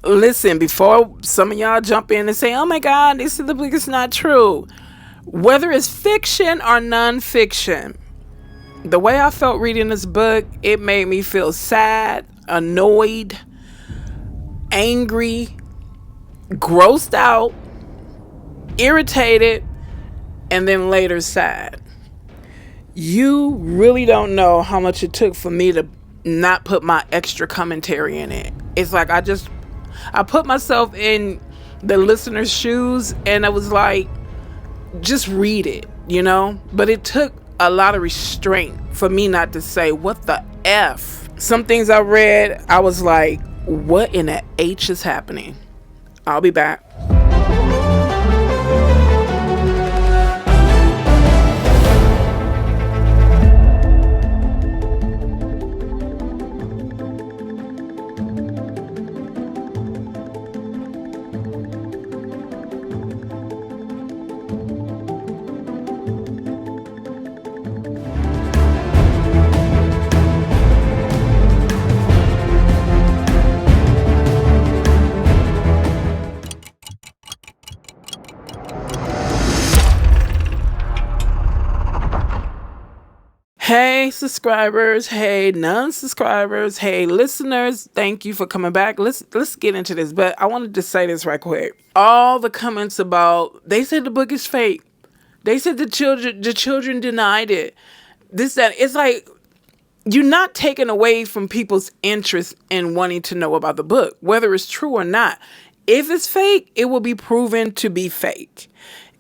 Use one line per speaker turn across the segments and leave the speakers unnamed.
Listen, before some of y'all jump in and say, oh my God, this is the book is not true. Whether it's fiction or nonfiction, the way I felt reading this book, it made me feel sad, annoyed, angry, grossed out, irritated, and then later sad. You really don't know how much it took for me to not put my extra commentary in it. It's like I put myself in the listener's shoes and I was like, just read it, you know? But it took a lot of restraint for me not to say, what the F? Some things I read, I was like, what in the H is happening? I'll be back. Hey subscribers, hey non-subscribers, hey listeners, thank you for coming back. Let's get into this, but I wanted to say this right quick. All the comments about, they said the book is fake. They said the children denied it. This, that, it's like, you're not taking away from people's interest in wanting to know about the book, whether it's true or not. If it's fake, it will be proven to be fake.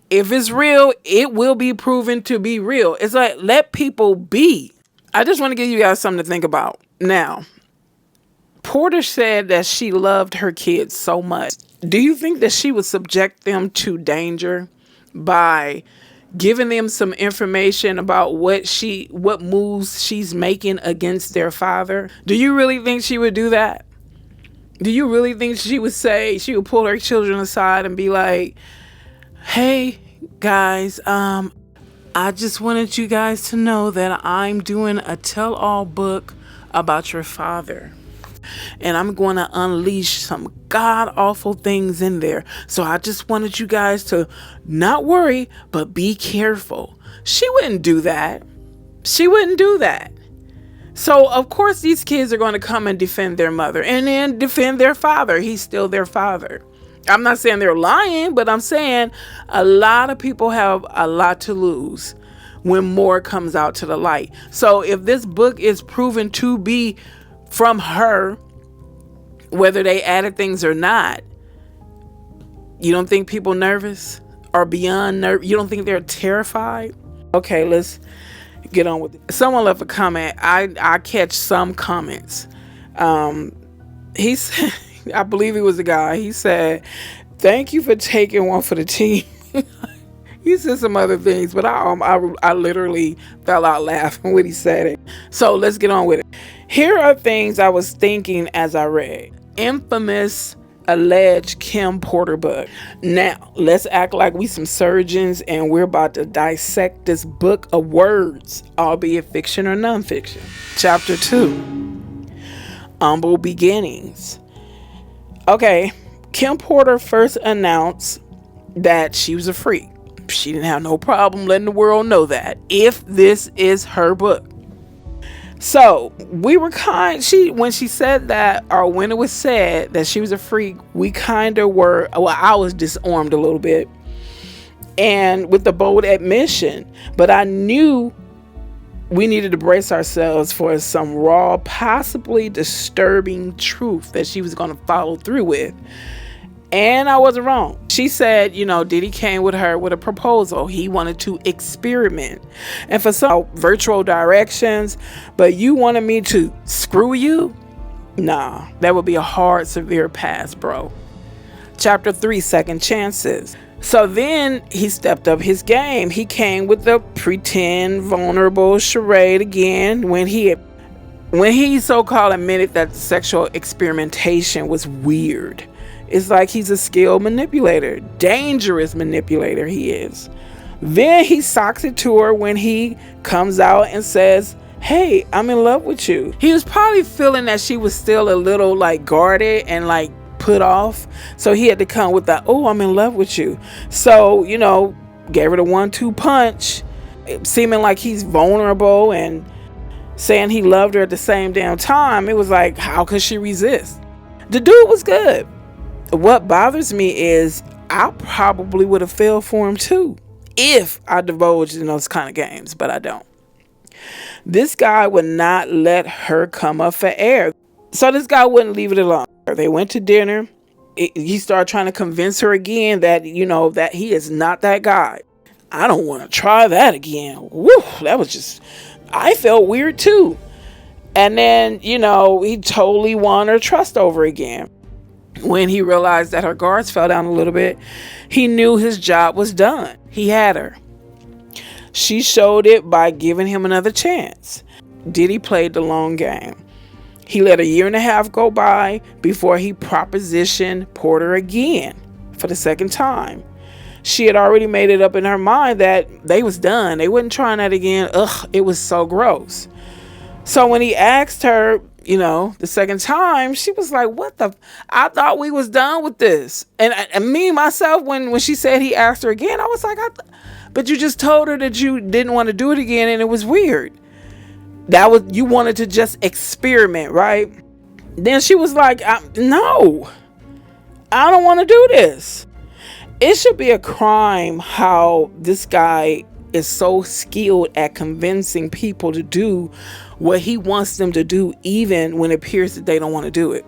If it's real, it will be proven to be real. It's like, let people be. I just want to give you guys something to think about. Now, Porter said that she loved her kids so much. Do you think that she would subject them to danger by giving them some information about what moves she's making against their father? Do you really think she would do that? Do you really think she would pull her children aside and be like, hey guys, I just wanted you guys to know that I'm doing a tell-all book about your father. And I'm going to unleash some god-awful things in there. So I just wanted you guys to not worry, but be careful. She wouldn't do that. She wouldn't do that. So, of course, these kids are going to come and defend their mother and then defend their father. He's still their father. I'm not saying they're lying, but I'm saying a lot of people have a lot to lose when more comes out to the light. So if this book is proven to be from her, whether they added things or not, you don't think people nervous or beyond nervous? You don't think they're terrified? Okay, let's get on with it. Someone left a comment. I catch some comments. He said, I believe he was a guy. He said, thank you for taking one for the team. He said some other things, but I literally fell out laughing when he said it. So let's get on with it. Here are things I was thinking as I read. Infamous alleged Kim Porter book. Now, let's act like we some surgeons and we're about to dissect this book of words, albeit fiction or nonfiction. Chapter 2. Humble Beginnings. Okay, Kim Porter first announced that she was a freak. She didn't have no problem letting the world know that, if this is her book. So we were when she said that, or when it was said that she was a freak, we kind of were, well, I was disarmed a little bit, and with the bold admission, but I knew we needed to brace ourselves for some raw, possibly disturbing truth that she was going to follow through with. And I wasn't wrong. She said, Diddy came with her with a proposal. He wanted to experiment. And for some virtual directions, but you wanted me to screw you? Nah, that would be a hard, severe pass, bro. Chapter 3, Second Chances. So then he stepped up his game. He came with the pretend vulnerable charade again when he so-called admitted that sexual experimentation was weird. It's like he's a skilled manipulator, dangerous manipulator he is. Then he socks it to her when he comes out and says, hey, I'm in love with you. He was probably feeling that she was still a little like guarded and like put off. So he had to come with that, oh, I'm in love with you. So, gave her the 1-2 punch, seeming like he's vulnerable and saying he loved her at the same damn time. It was like, how could she resist? The dude was good. What bothers me is I probably would have fell for him too if I divulged in those kind of games, but I don't. This guy would not let her come up for air. So this guy wouldn't leave it alone. They went to dinner. He started trying to convince her again that, that he is not that guy. I don't want to try that again. Woo, that was just, I felt weird too. And then, he totally won her trust over again. When he realized that her guards fell down a little bit, he knew his job was done. He had her. She showed it by giving him another chance. Diddy played the long game. He let 1.5 years go by before he propositioned Porter again for the second time. She had already made it up in her mind that they was done. They wasn't trying that again. Ugh, it was so gross. So when he asked her, the second time, she was like, I thought we was done with this. And me, myself, when she said he asked her again, I was like, but you just told her that you didn't want to do it again, and it was weird. You wanted to just experiment, right? Then she was like, no, I don't want to do this. It should be a crime how this guy is so skilled at convincing people to do what he wants them to do, even when it appears that they don't want to do it.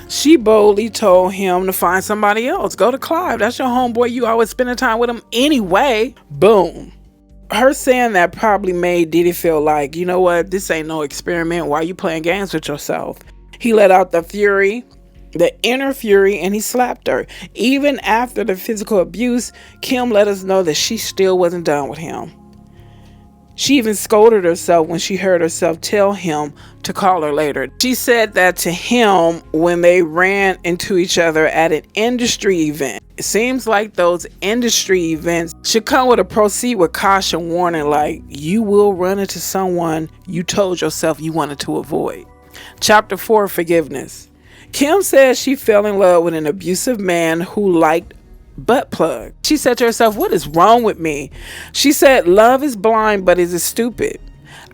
She boldly told him to find somebody else. Go to Clive. That's your homeboy. You always spending time with him anyway. Boom. Her saying that probably made Diddy feel like, you know what? This ain't no experiment. Why are you playing games with yourself? He let out the fury, the inner fury, and he slapped her. Even after the physical abuse, Kim let us know that she still wasn't done with him. She even scolded herself when she heard herself tell him to call her later. She said that to him when they ran into each other at an industry event. It seems like those industry events should come with a proceed with caution warning, like you will run into someone you told yourself you wanted to avoid. Chapter 4, Forgiveness. Kim says she fell in love with an abusive man who liked butt plug. She said to herself, what is wrong with me? She said, love is blind, but is it stupid?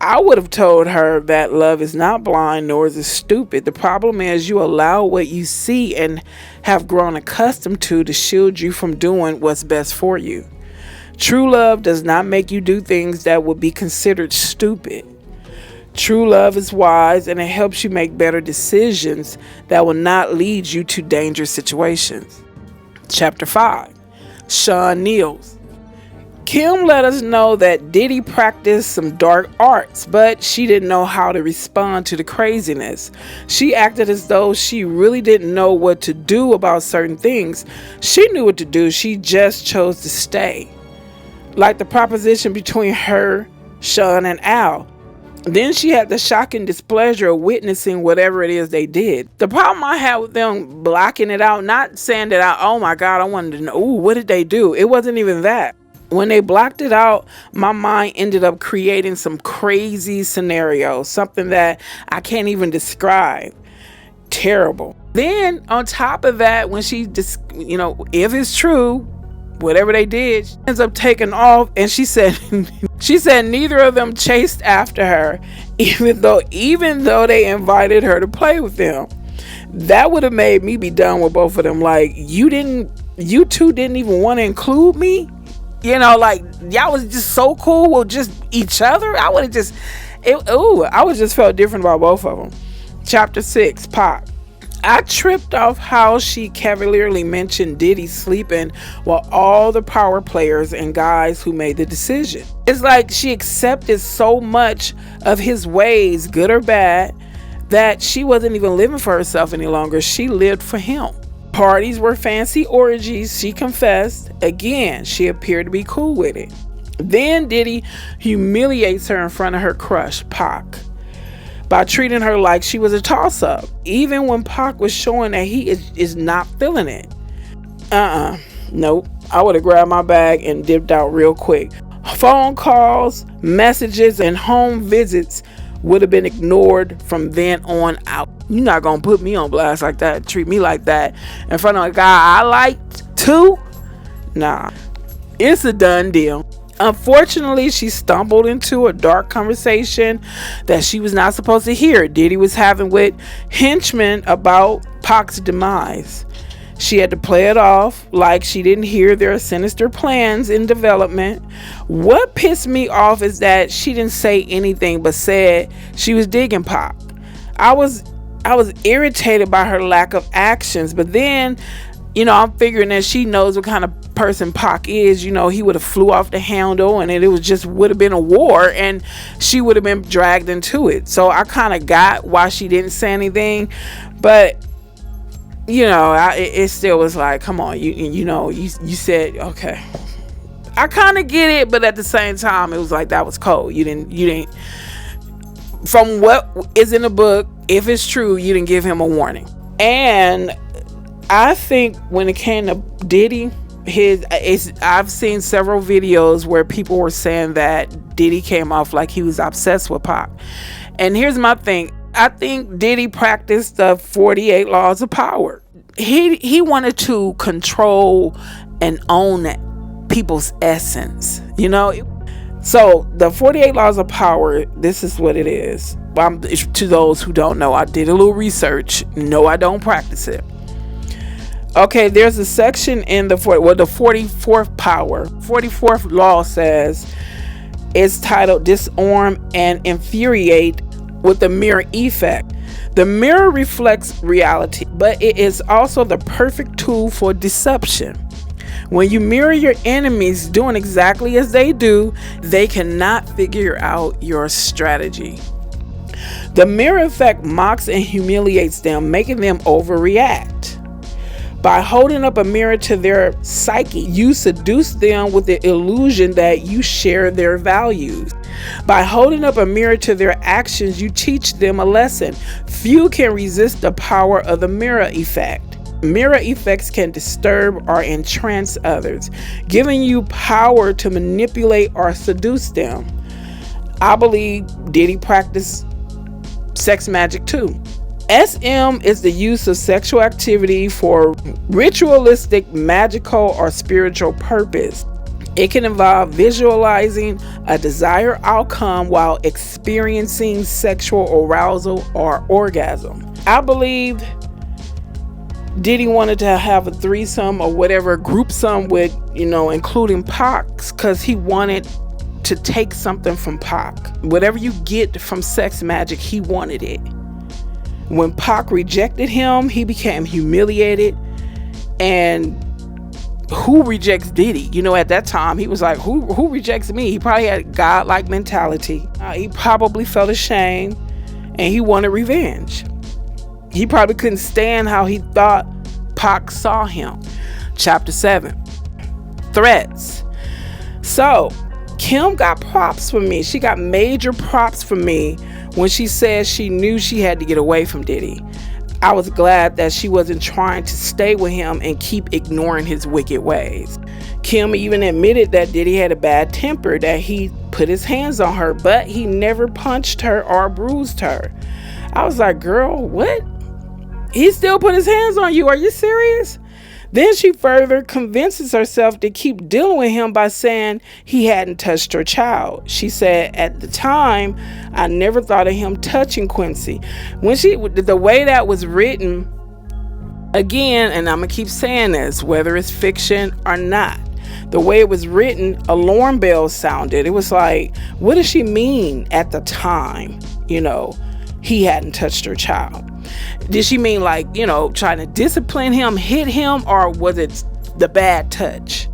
I would have told her that love is not blind, nor is it stupid. The problem is you allow what you see and have grown accustomed to shield you from doing what's best for you. True love does not make you do things that would be considered stupid. True love is wise, and it helps you make better decisions that will not lead you to dangerous situations. Chapter 5, Sean Niels. Kim let us know that Diddy practiced some dark arts, but she didn't know how to respond to the craziness. She acted as though she really didn't know what to do about certain things. She knew what to do, she just chose to stay. Like the proposition between her, Sean, and Al. Then she had the shocking displeasure of witnessing whatever it is they did. The problem I had with them blocking it out, not saying that, oh my God, I wanted to know, what did they do? It wasn't even that. When they blocked it out, my mind ended up creating some crazy scenario, something that I can't even describe. Terrible. Then on top of that, when she just, if it's true, whatever they did, she ends up taking off, and she said neither of them chased after her, even though they invited her to play with them. That would have made me be done with both of them. Like, you two didn't even want to include me. Like y'all was just so cool with just each other. I would have just felt different about both of them. Chapter 6, Pac. I tripped off how she cavalierly mentioned Diddy sleeping with all the power players and guys who made the decision. It's like she accepted so much of his ways, good or bad, that she wasn't even living for herself any longer. She lived for him. Parties were fancy orgies, she confessed. Again, she appeared to be cool with it. Then Diddy humiliates her in front of her crush, Pac, by treating her like she was a toss-up, even when Pac was showing that he is not feeling it. Nope. I would have grabbed my bag and dipped out real quick. Phone calls, messages, and home visits would have been ignored from then on out. You're not gonna put me on blast like that, treat me like that in front of a guy I like too. Nah, it's a done deal. Unfortunately, she stumbled into a dark conversation that she was not supposed to hear. Diddy was having with henchmen about Pac's demise. She had to play it off like she didn't hear their sinister plans in development. What pissed me off is that she didn't say anything but said she was digging Pac. I was irritated by her lack of actions, but then, I'm figuring that she knows what kind of person Pac is. He would have flew off the handle and it was just would have been a war and she would have been dragged into it. So I kind of got why she didn't say anything, but it still was like, come on, you said, okay. I kind of get it, but at the same time, it was like, that was cold. You didn't, from what is in the book, if it's true, you didn't give him a warning. And I think when it came to Diddy, I've seen several videos where people were saying that Diddy came off like he was obsessed with Pac. And here's my thing. I think Diddy practiced the 48 laws of power. He wanted to control and own people's essence, So the 48 laws of power, this is what it is. To those who don't know, I did a little research. No, I don't practice it. Okay, there's a section in the 44th power. 44th law says, it's titled Disarm and Infuriate with the mirror effect. The mirror reflects reality, but it is also the perfect tool for deception. When you mirror your enemies doing exactly as they do, they cannot figure out your strategy. The mirror effect mocks and humiliates them, making them overreact. By holding up a mirror to their psyche, you seduce them with the illusion that you share their values. By holding up a mirror to their actions, you teach them a lesson. Few can resist the power of the mirror effect. Mirror effects can disturb or entrance others, giving you power to manipulate or seduce them. I believe Diddy practiced sex magic too. SM is the use of sexual activity for ritualistic, magical, or spiritual purpose. It can involve visualizing a desired outcome while experiencing sexual arousal or orgasm. I believe Diddy wanted to have a threesome or whatever, group sum with, including Pac, because he wanted to take something from Pac. Whatever you get from sex magic, he wanted it. When Pac rejected him, he became humiliated. And who rejects Diddy? At that time, he was like, who rejects me? He probably had a godlike mentality. He probably felt ashamed and he wanted revenge. He probably couldn't stand how he thought Pac saw him. Chapter 7. Threats. So, Kim got props from me. She got major props from me when she said she knew she had to get away from Diddy. I was glad that she wasn't trying to stay with him and keep ignoring his wicked ways. Kim even admitted that Diddy had a bad temper, that he put his hands on her, but he never punched her or bruised her. I was like, girl, what? He still put his hands on you? Are you serious? Then she further convinces herself to keep dealing with him by saying he hadn't touched her child. She said, at the time, I never thought of him touching Quincy. The way that was written, again, and I'm going to keep saying this, whether it's fiction or not, the way it was written, alarm bells sounded. It was like, what does she mean at the time, he hadn't touched her child? Did she mean trying to discipline him, hit him, or was it the bad touch?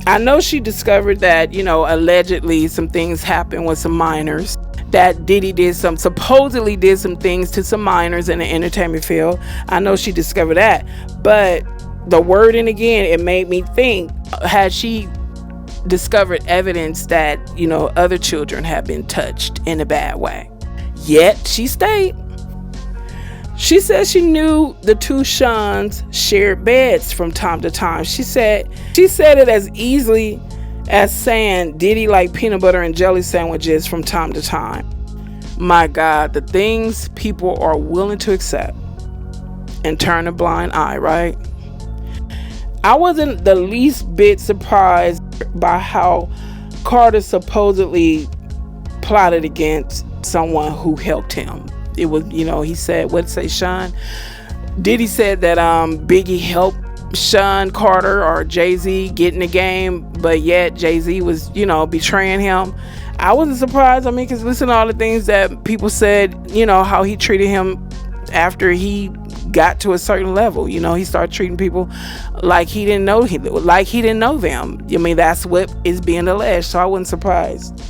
I know she discovered that, allegedly some things happened with some minors, that Diddy supposedly did some things to some minors in the entertainment field. I know she discovered that, but the wording again, it made me think, had she discovered evidence that, other children have been touched in a bad way? Yet she stayed. She said she knew the two Seans shared beds from time to time. She said it as easily as saying Diddy liked peanut butter and jelly sandwiches from time to time. My God, the things people are willing to accept and turn a blind eye, right? I wasn't the least bit surprised by how Carter supposedly plotted against someone who helped him. It was, he said, what did say, Sean? Diddy said that Biggie helped Sean Carter or Jay-Z get in the game, but yet Jay-Z was, betraying him. I wasn't surprised. I mean, because listen to all the things that people said, how he treated him after he got to a certain level. He started treating people like he didn't know them. I mean, that's what is being alleged, so I wasn't surprised.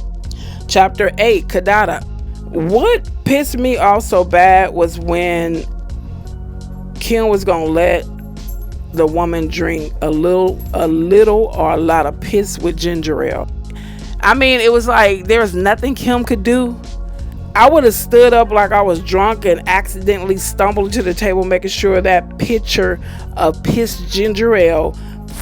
Chapter 8, Kadada. What pissed me off so bad was when Kim was gonna let the woman drink a little or a lot of piss with ginger ale. I mean, it was like there was nothing Kim could do. I would have stood up like I was drunk and accidentally stumbled to the table, making sure that pitcher of piss ginger ale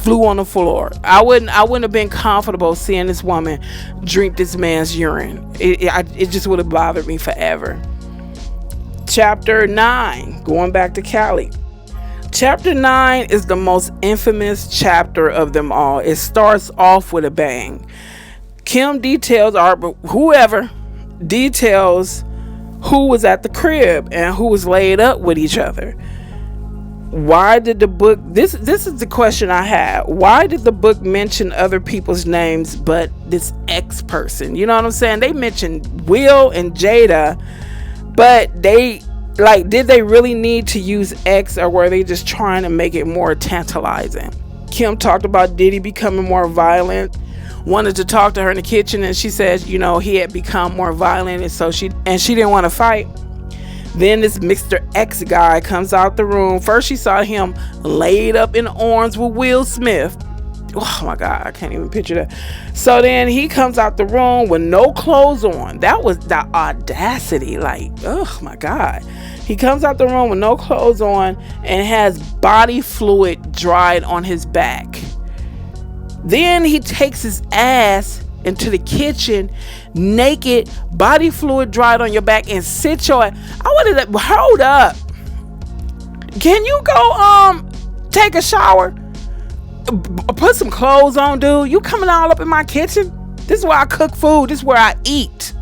flew on the floor. I wouldn't have been comfortable seeing this woman drink this man's urine. It just would have bothered me forever. Chapter 9, going back to Cali. Chapter 9 is the most infamous chapter of them all. It starts off with a bang. Kim details, or whoever details, who was at the crib and who was laid up with each other. Why did the book, this is the question I had, why did the book mention other people's names but this X person? You know what I'm saying? They mentioned Will and Jada, but did they really need to use X, or were they just trying to make it more tantalizing? Kim talked about Diddy becoming more violent, wanted to talk to her in the kitchen, and she said, he had become more violent, and she didn't want to fight. Then this Mr. X guy comes out the room. First she saw him laid up in arms with Will Smith. Oh my God, I can't even picture that. So then he comes out the room with no clothes on. That was the audacity. Like, oh my God. He comes out the room with no clothes on and has body fluid dried on his back. Then he takes his ass into the kitchen, naked, body fluid dried on your back, and sit your ass. I wanted to hold up. Can you go take a shower? Put some clothes on, dude. You coming all up in my kitchen? This is where I cook food. This is where I eat.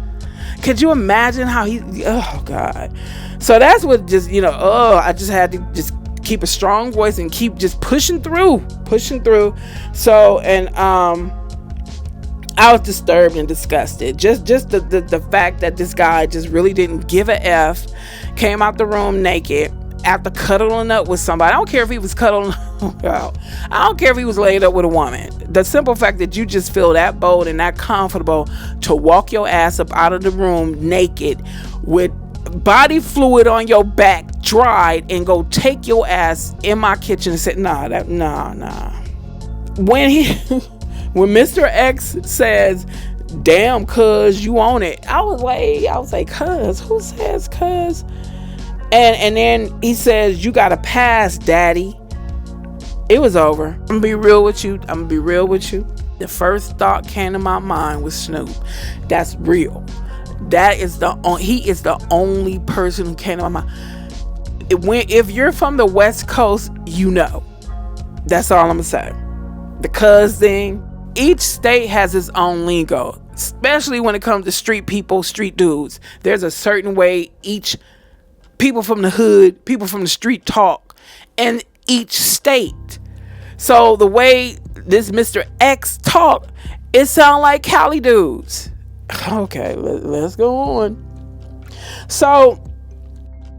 Could you imagine how oh God. So that's what just, I just had to just keep a strong voice and keep just pushing through. So, and I was disturbed and disgusted. Just the fact that this guy just really didn't give a F, came out the room naked after cuddling up with somebody. I don't care if he was cuddling out. I don't care if he was laid up with a woman. The simple fact that you just feel that bold and that comfortable to walk your ass up out of the room naked with body fluid on your back dried and go take your ass in my kitchen and say, nah. When Mr. X says, damn, cuz, you own it, I was like, cuz, who says cuz? And then he says, you got to pass, daddy. It was over. I'm gonna be real with you. The first thought came to my mind was Snoop. That's real. He is the only person who came to my mind. If you're from the West Coast, that's all I'm gonna say. The cuz thing. Each state has its own lingo, especially when it comes to street people, street dudes. There's a certain way people from the hood, people from the street talk in each state. So the way this Mr. X talk, it sound like Cali dudes. Okay, let's go on. So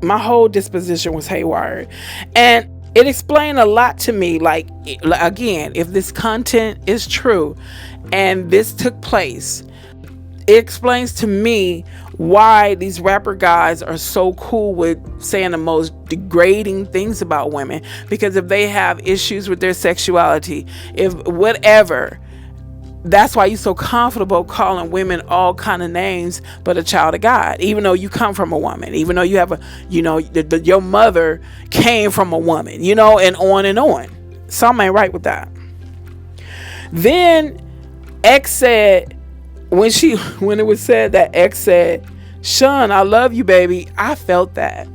my whole disposition was haywire, and it explained a lot to me. Like, again, if this content is true and this took place, it explains to me why these rapper guys are so cool with saying the most degrading things about women. Because if they have issues with their sexuality, if whatever, that's why you're so comfortable calling women all kind of names but a child of God, even though you come from a woman, even though you have your mother came from a woman, and on and on. Something ain't right with that. Then X said, when it was said that X said Sean, I love you, baby. I felt that.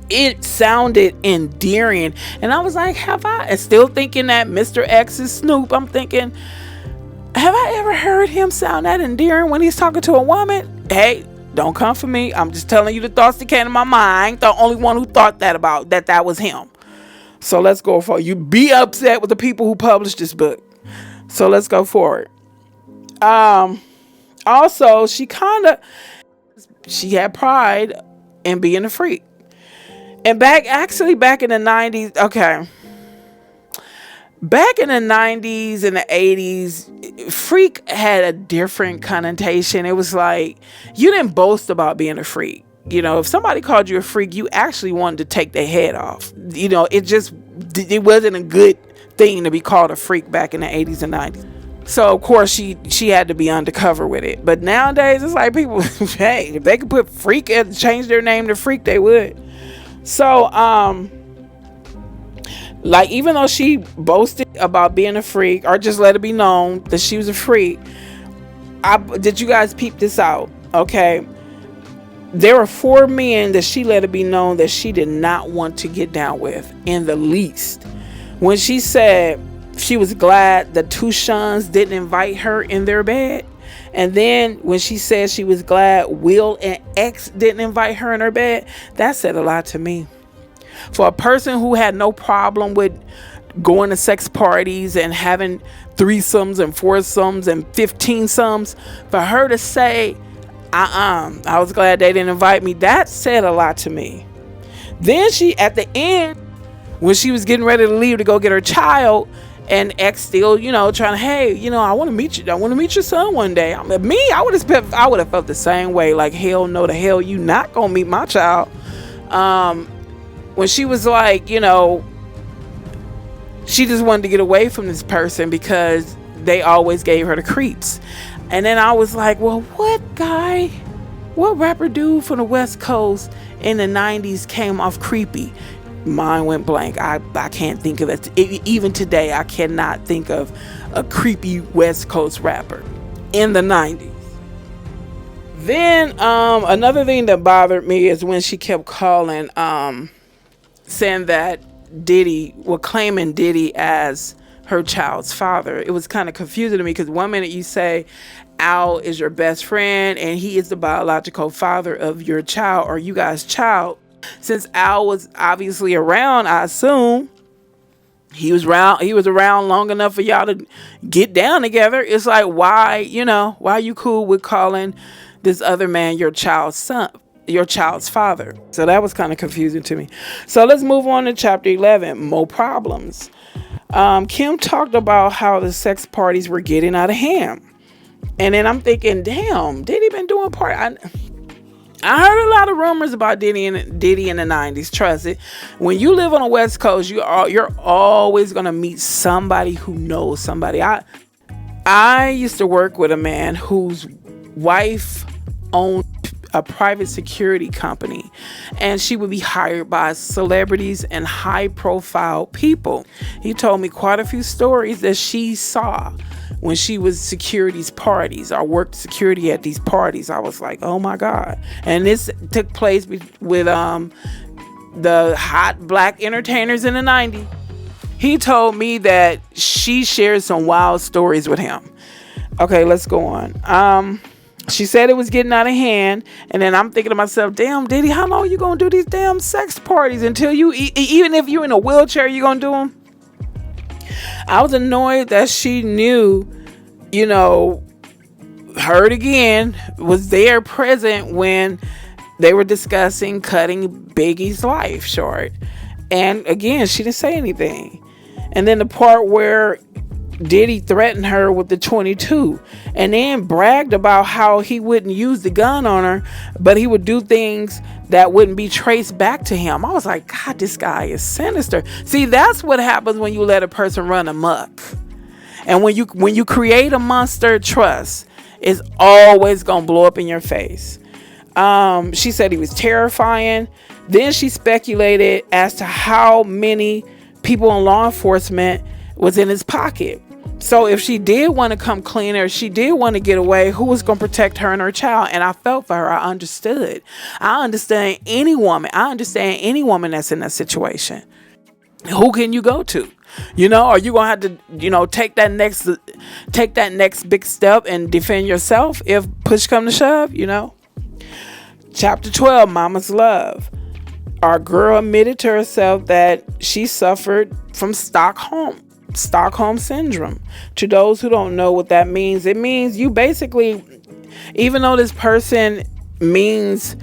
It sounded endearing. And I was like, have I? And still thinking that Mr. X is Snoop. I'm thinking, have I ever heard him sound that endearing when he's talking to a woman? Hey, don't come for me. I'm just telling you the thoughts that came to my mind. I ain't the only one who thought that was him. So let's go for it. You be upset with the people who published this book. So let's go for it. Also, she had pride in being a freak. And back in the 90s, okay. Back in the 90s and the 80s, freak had a different connotation. It was like, you didn't boast about being a freak. You know, if somebody called you a freak, you actually wanted to take their head off. You know, it wasn't a good thing to be called a freak back in the 80s and 90s. So of course she had to be undercover with it. But nowadays it's like people, hey, if they could put freak and change their name to freak, they would. So like, even though she boasted about being a freak, or just let it be known that she was a freak, did you guys peep this out? Okay, there were 4 men that she let it be known that she did not want to get down with in the least. When she said she was glad the 2 Seans didn't invite her in their bed, and then when she said she was glad Will and X didn't invite her in her bed, that said a lot to me. For a person who had no problem with going to sex parties and having 3-somes and 4-somes and 15-somes, for her to say, I was glad they didn't invite me, that said a lot to me. Then she, at the end, when she was getting ready to leave to go get her child, and X still, trying to, hey, I want to meet you. I want to meet your son one day. I would have felt the same way. Like, hell no, the hell you not gonna meet my child. When she was like, she just wanted to get away from this person because they always gave her the creeps. And then I was like, well, what rapper dude from the West Coast in the 90s came off creepy? Mine went blank. I can't think of it. Even today, I cannot think of a creepy West Coast rapper in the 90s. Then another thing that bothered me is when she kept calling, saying that claiming Diddy as her child's father. It was kind of confusing to me because one minute you say Al is your best friend and he is the biological father of your child or you guys' child. Since Al was obviously around, I assume he was around long enough for y'all to get down together. It's like, why are you cool with calling this other man your child's son, your child's father? So that was kind of confusing to me. So let's move on to chapter 11, more problems. Kim talked about how the sex parties were getting out of hand. And then I'm thinking, damn, Diddy been doing I heard a lot of rumors about Diddy in the 90s. Trust it. When you live on the West Coast, you're always going to meet somebody who knows somebody. I used to work with a man whose wife owned a private security company, and she would be hired by celebrities and high profile people. He told me quite a few stories that she saw when she was securities parties or worked security at these parties. I was like, oh my God. And this took place with the hot black entertainers in the 90s. He told me that she shared some wild stories with him. Okay, let's go on. She said it was getting out of hand, and then I'm thinking to myself, damn, Diddy, how long you gonna do these damn sex parties until you, even if you're in a wheelchair, you gonna do them? I was annoyed that she knew, heard again, was there present when they were discussing cutting Biggie's life short. And again, she didn't say anything. And then the part where Diddy threatened her with the 22 and then bragged about how he wouldn't use the gun on her, but he would do things that wouldn't be traced back to him. I was like, God, this guy is sinister. See, that's what happens when you let a person run amok. And when you create a monster trust, it's always gonna blow up in your face. She said he was terrifying. Then she speculated as to how many people in law enforcement was in his pocket. So if she did want to come clean, or she did want to get away, who was going to protect her and her child? And I felt for her. I understood. I understand any woman. I understand any woman that's in that situation. Who can you go to? Are you gonna have to, take that next big step and defend yourself if push come to shove? Chapter 12, Mama's Love. Our girl admitted to herself that she suffered from Stockholm syndrome. To those who don't know what that means, it means you basically, even though this person is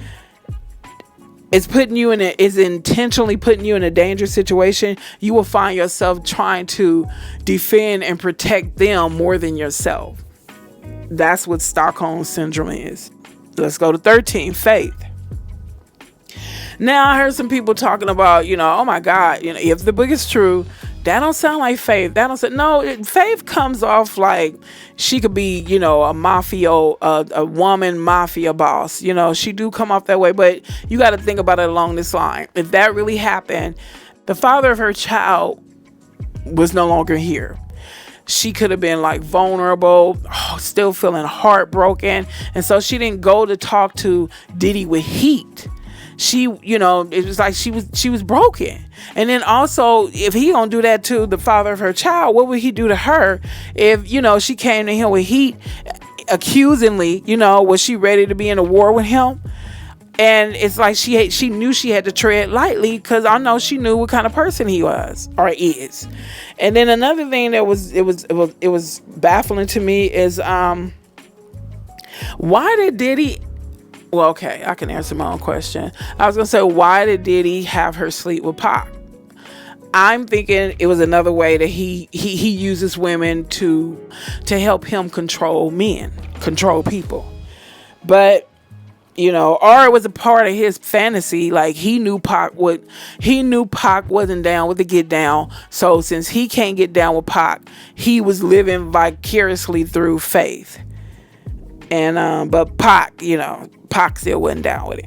intentionally putting you in a dangerous situation, you will find yourself trying to defend and protect them more than yourself. That's what Stockholm syndrome is. Let's go to 13, Faith. Now, I heard some people talking about, oh my God, if the book is true, that don't sound like Faith. Faith comes off like she could be, a woman mafia boss. She do come off that way, but you got to think about it along this line. If that really happened, the father of her child was no longer here. She could have been like vulnerable, still feeling heartbroken. And so she didn't go to talk to Diddy with heat. She, it was like she was broken. And then also, if he gonna do that to the father of her child, what would he do to her if, she came to him with heat, accusingly, was she ready to be in a war with him? And it's like she knew she had to tread lightly, because I know she knew what kind of person he was or is. And then another thing that was baffling to me is why did Diddy? Well, okay, I can answer my own question. I was gonna say, why did Diddy have her sleep with Pac? I'm thinking it was another way that he uses women to help him control men, control people. But or it was a part of his fantasy. Like he knew Pac wasn't down with the get down. So since he can't get down with Pac, he was living vicariously through Faith. And but Pac still wasn't down with it.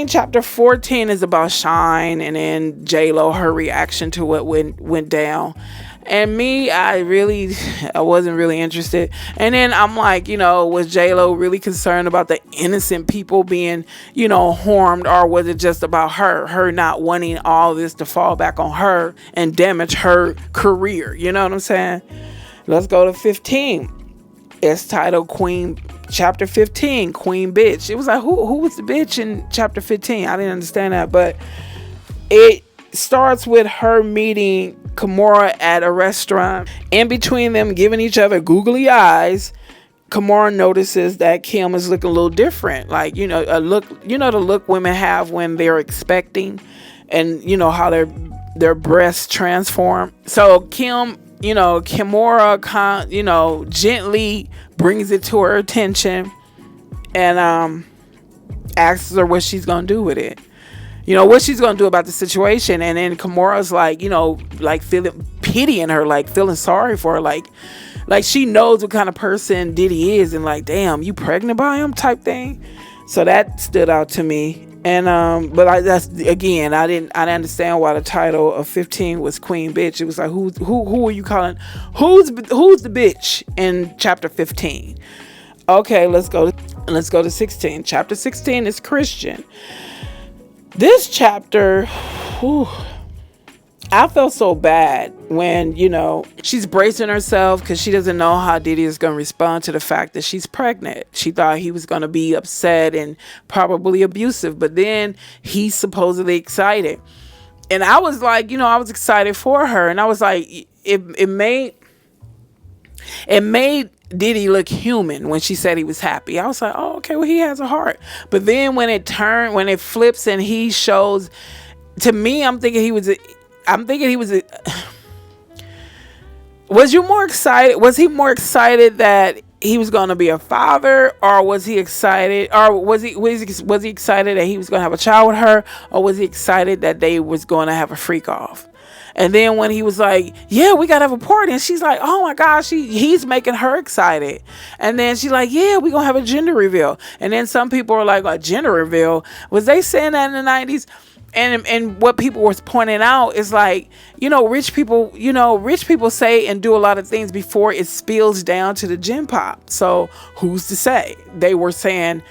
Chapter 14 is about Shine, and then J-Lo, her reaction to what went down. And me, I wasn't really interested. And then I'm like, was J-Lo really concerned about the innocent people being, harmed, or was it just about her not wanting all this to fall back on her and damage her career? You know what I'm saying? Let's go to 15. It's titled Chapter 15, Queen Bitch. It was like, who was the bitch in Chapter 15? I didn't understand that, but it starts with her meeting Kimora at a restaurant. In between them giving each other googly eyes, Kimora notices that Kim is looking a little different. Like, the look women have when they're expecting, and how their breasts transform. So Kimora gently brings it to her attention and asks her what she's gonna do with it. What she's gonna do about the situation. And then Kimora's like, like feeling pity in her, like feeling sorry for her, like she knows what kind of person Diddy is, and like, damn, you pregnant by him type thing. So that stood out to me. And that's again, I didn't understand why the title of 15 was Queen Bitch. It was like, who are you calling? Who's the bitch in Chapter 15? Okay, let's go to 16. Chapter 16 is Christian. This chapter, I felt so bad when, she's bracing herself because she doesn't know how Diddy is going to respond to the fact that she's pregnant. She thought he was going to be upset and probably abusive, but then he's supposedly excited. And I was like, I was excited for her. And I was like, it made Diddy look human when she said he was happy. I was like, oh, okay, well, he has a heart. But then when it flips and he shows, to me, I'm thinking he was was you more excited? Was he more excited that he was going to be a father, or was he excited, or was he excited that he was going to have a child with her, or was he excited that they was going to have a freak off? And then when he was like, yeah, we got to have a party, and she's like, oh my gosh, he's making her excited. And then she's like, yeah, we going to have a gender reveal. And then some people are like, a gender reveal? Was they saying that in the 90s? And what people was pointing out is like, rich people say and do a lot of things before it spills down to the gym pop. So who's to say? They weren't saying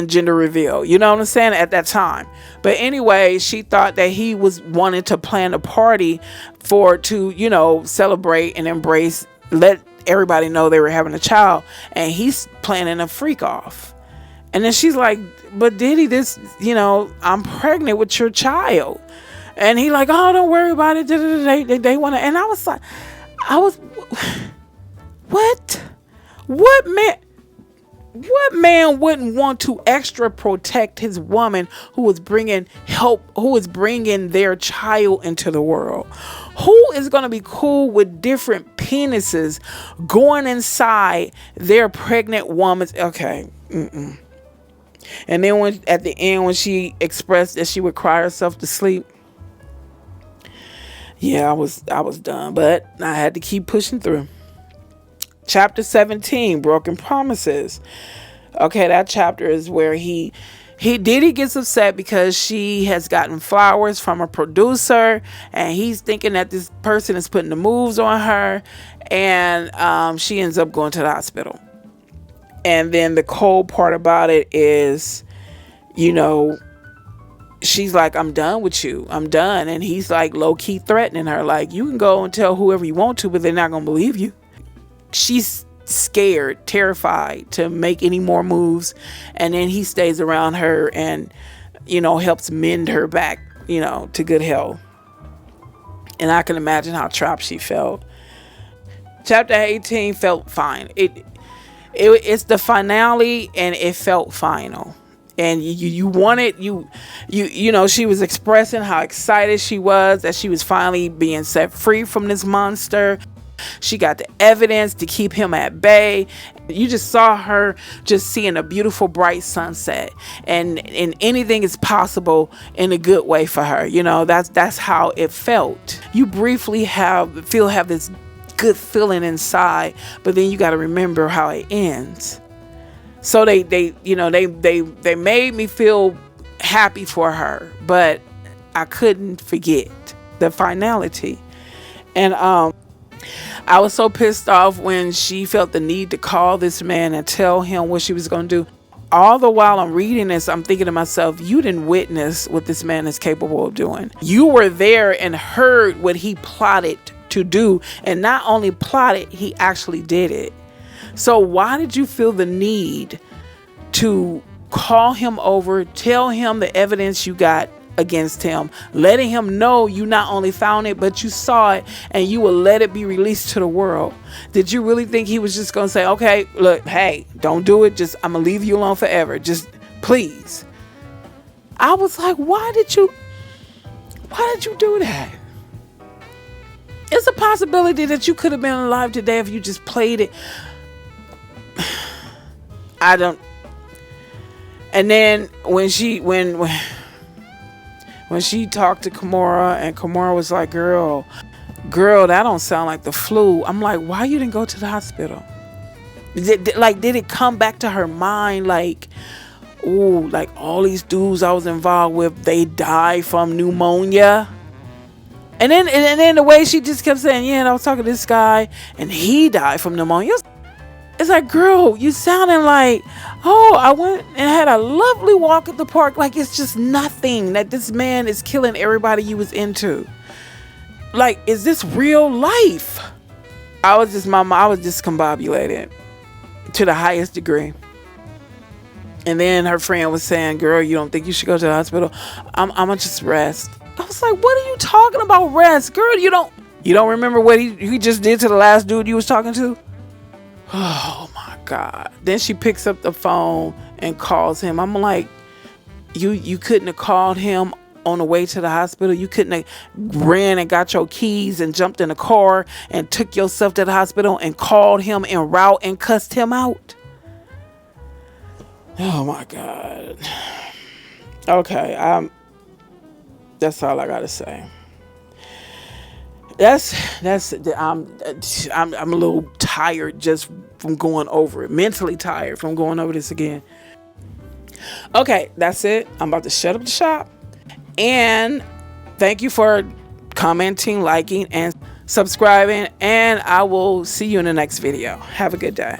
gender reveal, you know what I'm saying, at that time. But anyway, she thought that he was wanting to plan a party to celebrate and embrace, let everybody know they were having a child, and he's planning a freak off. And then she's like, but Diddy, I'm pregnant with your child. And he like, oh, don't worry about it. They want to. And I was like, what? What man wouldn't want to extra protect his woman who is bringing their child into the world? Who is going to be cool with different penises going inside their pregnant woman's? Okay. Mm-mm. And then at the end, when she expressed that she would cry herself to sleep, yeah, I was done, but I had to keep pushing through. Chapter 17, Broken Promises. Okay, that chapter is where Diddy gets upset because she has gotten flowers from a producer, and he's thinking that this person is putting the moves on her, and she ends up going to the hospital. And then the cold part about it is, she's like, I'm done with you. I'm done. And he's like low-key threatening her, like, you can go and tell whoever you want to, but they're not going to believe you. She's scared, terrified to make any more moves. And then he stays around her and, helps mend her back, to good health. And I can imagine how trapped she felt. Chapter 18 felt fine. It's the finale, and it felt final. And you wanted, she was expressing how excited she was that she was finally being set free from this monster. She got the evidence to keep him at bay. You just saw her just seeing a beautiful bright sunset, and anything is possible in a good way for her. That's how it felt. You briefly have this good feeling inside, but then you got to remember how it ends. So they made me feel happy for her, but I couldn't forget the finality. And I was so pissed off when she felt the need to call this man and tell him what she was going to do. All the while I'm reading this, I'm thinking to myself, you didn't witness what this man is capable of doing. You were there and heard what he plotted to do, and not only plotted, he actually did it. So why did you feel the need to call him over, tell him the evidence you got against him, letting him know you not only found it, but you saw it, and you will let it be released to the world? Did you really think he was just going to say, okay, look, hey, don't do it, just I'm gonna leave you alone forever, just please? I was like, why did you do that? It's a possibility that you could have been alive today if you just played it. I don't. And then when she talked to Kimura, and Kimura was like, girl, that don't sound like the flu. I'm like, why you didn't go to the hospital? Did it come back to her mind like, ooh, like all these dudes I was involved with, they died from pneumonia? And then the way she just kept saying, yeah, and I was talking to this guy and he died from pneumonia. It's like, girl, you sounding like, oh, I went and had a lovely walk at the park. Like, it's just nothing that this man is killing everybody you was into. Like, is this real life? I was discombobulated to the highest degree. And then her friend was saying, girl, you don't think you should go to the hospital? I'm gonna just rest. I was like, what are you talking about, rest? Girl, you don't remember what he just did to the last dude you was talking to? Oh my God. Then she picks up the phone and calls him. I'm like, you couldn't have called him on the way to the hospital? You couldn't have ran and got your keys and jumped in a car and took yourself to the hospital and called him en route and cussed him out? Oh my God. Okay, that's all I gotta say. I'm a little tired just from going over it. Mentally tired from going over this again. Okay, that's it. I'm about to shut up the shop. And thank you for commenting, liking, and subscribing. And I will see you in the next video. Have a good day.